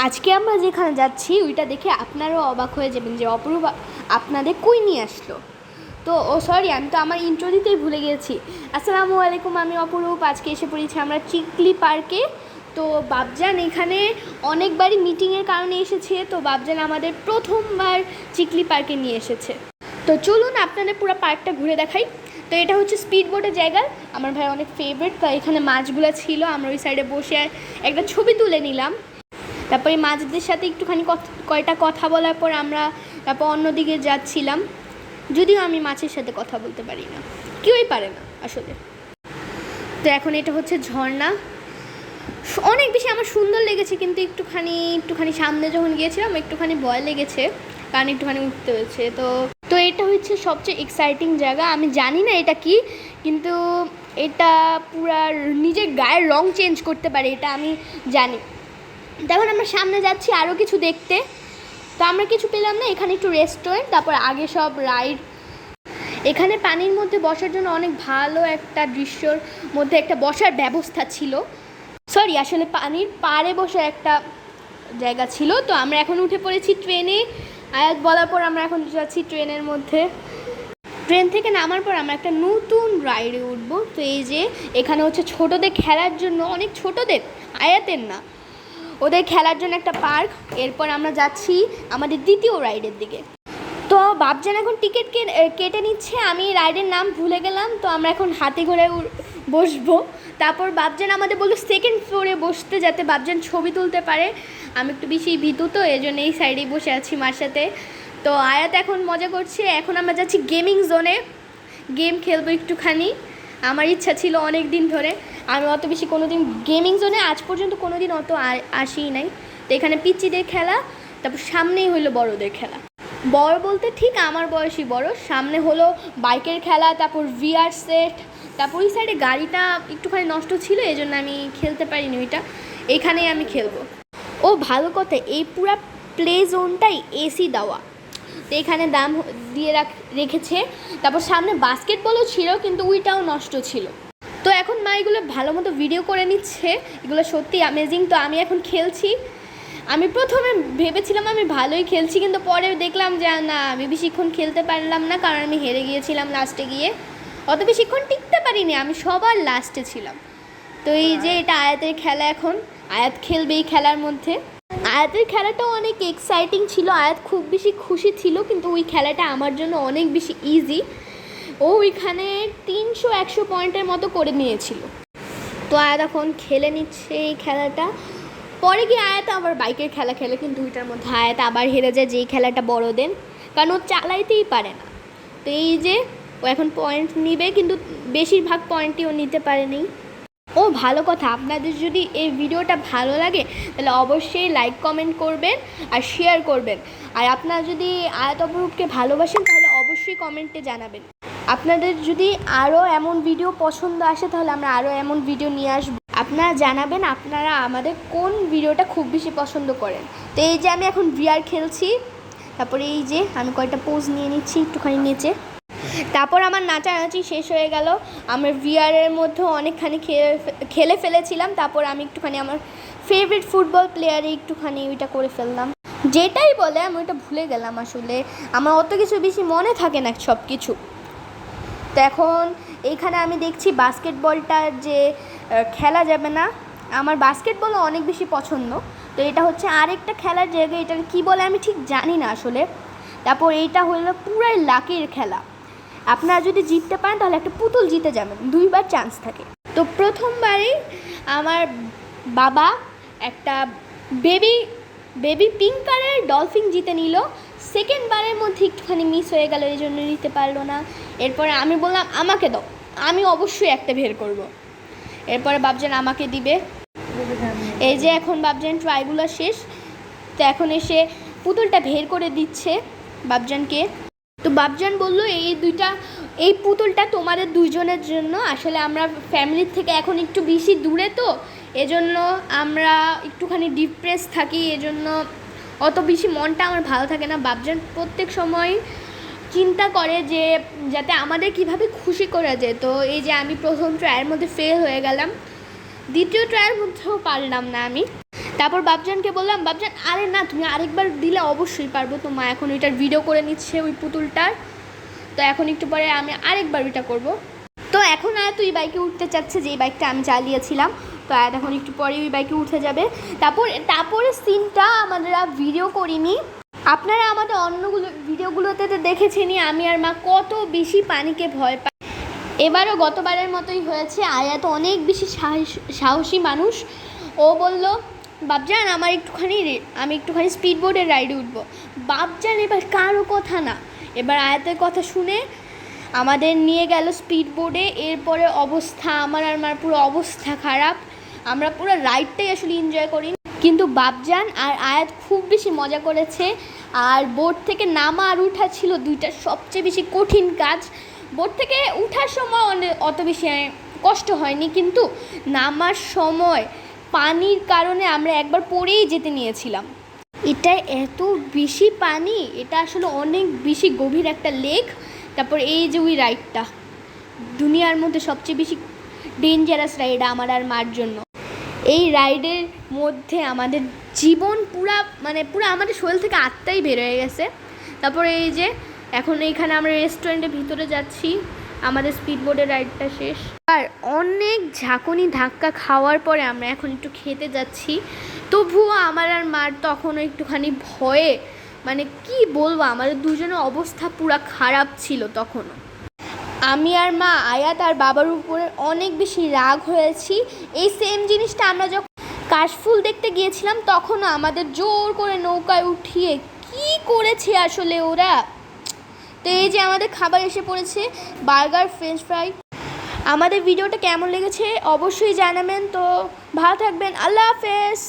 আজকে আমরা যেখানে যাচ্ছি ওইটা দেখে আপনারাও অবাক হয়ে যাবেন যে অপরূপ আপনাদের কই নিয়ে আসলো। তো সরি, আমি তো আমার ইন্ট্রো দিতেই ভুলে গিয়েছি। আসসালামু আলাইকুম, আমি অপরূপ। আজকে এসে পড়েছি আমরা চিকলি পার্কে। তো বাবজান এখানে অনেকবারই মিটিংয়ের কারণে এসেছে, তো বাবজান আমাদের প্রথমবার চিকলি পার্কে নিয়ে এসেছে। তো চলুন আপনাদের পুরো পার্কটা ঘুরে দেখাই। তো এটা হচ্ছে স্পিড বোটের জায়গা, আমার ভাই অনেক ফেভারিট। তো এখানে মাছগুলো ছিল, আমরা ওই সাইডে বসে একটা ছবি তুলে নিলাম। তারপরে মাছদের সাথে একটুখানি কয়টা কথা বলার পর আমরা তারপর অন্যদিকে যাচ্ছিলাম। যদিও আমি মাছের সাথে কথা বলতে পারি না, কেউই পারে না আসলে। তো এখন এটা হচ্ছে ঝর্ণা, অনেক বেশি আমার সুন্দর লেগেছে, কিন্তু একটুখানি সামনে যখন গিয়েছিলাম একটুখানি ভয় লেগেছে, কারণ একটুখানি উঠতে হয়েছে। তো এটা হচ্ছে সবচেয়ে এক্সাইটিং জায়গা। আমি জানি না এটা কি, কিন্তু এটা পুরা নিজের গায়ের রং চেঞ্জ করতে পারে, এটা আমি জানি। তখন আমরা সামনে যাচ্ছি আরও কিছু দেখতে, তো আমরা কিছু পেলাম না। এখানে একটু রেস্টুরেন্ট, তারপর আগে সব রাইড। এখানে পানির মধ্যে বসার জন্য অনেক ভালো একটা দৃশ্যর মধ্যে একটা বসার ব্যবস্থা ছিল, সরি আসলে পানির পাড়ে বসার একটা জায়গা ছিল। তো আমরা এখন উঠে পড়েছি ট্রেনে। আয়াত বলার পর আমরা এখন যাচ্ছি ট্রেনের মধ্যে। ট্রেন থেকে নামার পর আমরা একটা নতুন রাইডে উঠবো। তো এই যে এখানে হচ্ছে ছোটোদের খেলার জন্য, অনেক ছোটোদের, আয়াতের না, ওদের খেলার জন্য একটা পার্ক। এরপর আমরা যাচ্ছি আমাদের দ্বিতীয় রাইডের দিকে। তো বাবজান এখন টিকিট কেটে নিচ্ছে, আমি রাইডের নাম ভুলে গেলাম। তো আমরা এখন হাতে করে বসবো। তারপর বাবজান আমাদের বললো সেকেন্ড ফ্লোরে বসতে, যাতে বাবজান ছবি তুলতে পারে। আমি একটু বেশি ভীতু, তো এই জন্য এই সাইডেই বসে আছি মার সাথে। তো আয়াত এখন মজা করছে। এখন আমরা যাচ্ছি গেমিং জোনে, গেম খেলবো একটুখানি। আমার ইচ্ছা ছিল অনেক দিন ধরে, আমি অত বেশি কোনো দিন গেমিং জোনে আজ পর্যন্ত কোনো দিন অত আসিই নাই। তো এখানে পিচ্চিদের খেলা, তারপর সামনেই হলো বড়দের খেলা। বড় বলতে ঠিক আমার বয়সী বড়। সামনে হলো বাইকের খেলা, তারপর ভিআর সেট, তারপর ওই সাইডে গাড়িটা একটুখানি নষ্ট ছিল, এই জন্য আমি খেলতে পারিনি ওইটা। এখানেই আমি খেলবো। ও ভালো কথা, এই পুরা প্লে জোনটাই এসি দেওয়া, তো এখানে দাম দিয়ে রেখেছে। তারপর সামনে বাস্কেটবলও ছিল, কিন্তু ওইটাও নষ্ট ছিল। তো এখন মা এগুলো ভালো মতো ভিডিও করে নিচ্ছে, এগুলো সত্যি অ্যামেজিং। তো আমি এখন খেলছি। আমি প্রথমে ভেবেছিলাম আমি ভালোই খেলছি, কিন্তু পরে দেখলাম যে না, আমি বেশিক্ষণ খেলতে পারলাম না, কারণ আমি হেরে গিয়েছিলাম লাস্টে গিয়ে। অত বেশিক্ষণ টিকতে পারিনি, আমি সবার লাস্টে ছিলাম। তো এই যে এটা আয়াতের খেলা, এখন আয়াত খেলবে এই খেলার মধ্যে। আয়াতের খেলাটাও অনেক এক্সাইটিং ছিল, আয়াত খুব বেশি খুশি ছিল, কিন্তু ওই খেলাটা আমার জন্য অনেক বেশি ইজি। ও ওইখানে 300-100 পয়েন্টের মতো করে নিয়েছিল। তো আয়াত এখন খেলে নিচ্ছে এই খেলাটা। পরে গিয়ে আয়াত আবার বাইকের খেলা খেলে, কিন্তু ওইটার মধ্যে আয়াত আবার হেরে যায়, যেই খেলাটা বড়দের, কারণ ও চালাইতেই পারে না। তো এই যে ও এখন পয়েন্ট নিবে, কিন্তু বেশিরভাগ পয়েন্টই ও নিতে পারেনি। ও ভালো কথা, আপনাদের যদি এই ভিডিওটা ভালো লাগে তাহলে অবশ্যই লাইক কমেন্ট করবেন আর শেয়ার করবেন। আর আপনারা যদি আয়াত অপরূপকে ভালোবাসেন তাহলে অবশ্যই কমেন্টে জানাবেন। আপনাদের যদি আরও এমন ভিডিও পছন্দ আসে তাহলে আমরা আরও এমন ভিডিও নিয়ে আসবো। আপনারা জানাবেন আপনারা আমাদের কোন ভিডিওটা খুব বেশি পছন্দ করেন। তো এই যে আমি এখন ভিআর খেলছি, তারপরে এই যে আমি কয়েকটা পোজ নিয়ে নিচ্ছি একটুখানি নিচে। তারপর আমার নাচানাচি শেষ হয়ে গেল। আমার ভিআরের মধ্যে অনেকখানি খেলে ফেলেছিলাম। তারপর আমি একটুখানি আমার ফেভারিট ফুটবল প্লেয়ারে একটুখানি ওইটা করে ফেললাম, যেটাই বলে আমি ওইটা ভুলে গেলাম। আসলে আমার অত কিছু বেশি মনে থাকে না সব কিছু। তো এখন এইখানে আমি দেখছি বাস্কেটবলটা যে খেলা যাবে না, আমার বাস্কেটবলও অনেক বেশি পছন্দ। তো এটা হচ্ছে আরেকটা খেলার জায়গা, এটার কী বলে আমি ঠিক জানি না আসলে। তারপর এইটা হলো পুরাই লাকির খেলা, আপনারা যদি জিততে পারেন তাহলে একটা পুতুল জিতে যাবেন, 2বার চান্স থাকে। তো প্রথমবারেই আমার বাবা একটা বেবি পিঙ্ক কালারের ডলফিন জিতে নিল। সেকেন্ডবারের মধ্যে একটুখানি মিস হয়ে গেল, এই জন্য নিতে পারলো না। এরপরে আমি বললাম আমাকে দাও, আমি অবশ্যই একটা বের করব। এরপরে বাবজান আমাকে দিবে। এই যে এখন বাবজান ট্রাইগুলো শেষ, তো এখন এসে পুতুলটা বের করে দিচ্ছে বাবজানকে। তো বাবজান বললো এই পুতুলটা তোমাদের দুইজনের জন্য। আসলে আমরা ফ্যামিলির থেকে এখন একটু বেশি দূরে, তো এজন্য আমরা একটুখানি ডিপ্রেস থাকি, এজন্য অত বেশি মনটা আমার ভালো থাকে না। বাবজান প্রত্যেক সময় চিন্তা করে যে যাতে আমাদের কিভাবে খুশি করা যায়। তো এই যে আমি প্রথম ট্রায়ের মধ্যে ফেল হয়ে গেলাম, দ্বিতীয় ট্রায়ের মধ্যেও পারলাম না আমি। তারপর বাবজানকে বললাম, বাবজান আরে না, তুমি আরেকবার দিলে অবশ্যই পারবো। তো মা এখন ওইটার ভিডিও করে নিচ্ছে ওই পুতুলটার। তো এখন একটু পরে আমি আরেকবার ওইটা করব। তো এখন আয়াত ওই বাইকে উঠতে চাচ্ছে, যেই বাইকটা আমি চালিয়েছিলাম। তো আয়াত এখন একটু পরে ওই বাইকে উঠে যাবে। তারপরে সিনটা আমরা ভিডিও করিনি, আপনারা আমাদের অন্যগুলো ভিডিওগুলোতে তো দেখেছেনই আমি আর মা কত বেশি পানিকে ভয় পাই। এবারও গতবারের মতোই হয়েছে। আয়াত অনেক বেশি সাহসী মানুষ। ও বলল, বাবজান আমি একটুখানি স্পিড বোর্ডের রাইডে উঠবো। বাবজান এবার কারো কথা না, এবার আয়াতের কথা শুনে আমাদের নিয়ে গেল স্পিড বোর্ডে। এরপরে অবস্থা, আমার আর মার পুরো অবস্থা খারাপ। আমরা পুরো রাইডটাই আসলে এনজয় করি, কিন্তু বাবজান আর আয়াত খুব বেশি মজা করেছে। আর বোর্ড থেকে নামা আর উঠা ছিল দুইটা সবচেয়ে বেশি কঠিন কাজ। বোর্ড থেকে উঠার সময় অত বেশি কষ্ট হয়নি, কিন্তু নামার সময় পানির কারণে আমরা একবার পড়েই যেতে নিয়েছিলাম। এটা এত বেশি পানি, এটা আসলে অনেক বেশি গভীর একটা লেক। তারপর এই যে ওই রাইডটা দুনিয়ার মধ্যে সবচেয়ে বেশি ডেঞ্জারাস রাইড আমার আর মার জন্য। এই রাইডের মধ্যে আমাদের জীবন পুরা আমাদের শরীর থেকে আত্মাই বের হয়ে গেছে। তারপরে এই যে এখন এইখানে আমরা রেস্টুরেন্টের ভিতরে যাচ্ছি, আমাদের স্পিড বোর্ডের রাইডটা শেষ। আর অনেক ঝাঁকুনি ধাক্কা খাওয়ার পরে আমরা এখন একটু খেতে যাচ্ছি। তবুও আমার আর মার তখনও একটুখানি ভয়ে, কি বলবো, আমাদের দুজনের অবস্থা পুরা খারাপ ছিল তখনও। আমি আর মা আয়াত আর বাবার উপরে অনেক বেশি রাগ হয়েছি। এই সেম জিনিসটা আমরা যখন কাশফুল দেখতে গিয়েছিলাম তখনও আমাদের জোর করে নৌকায় উঠিয়ে কি করেছে আসলে ওরা। তো এই যে আমাদের খাবার এসে পড়েছে, বার্গার, ফ্রেঞ্চ ফ্রাই। আমাদের ভিডিওটা কেমন লেগেছে অবশ্যই জানাবেন। তো ভালো থাকবেন, আল্লাহ হাফেজ।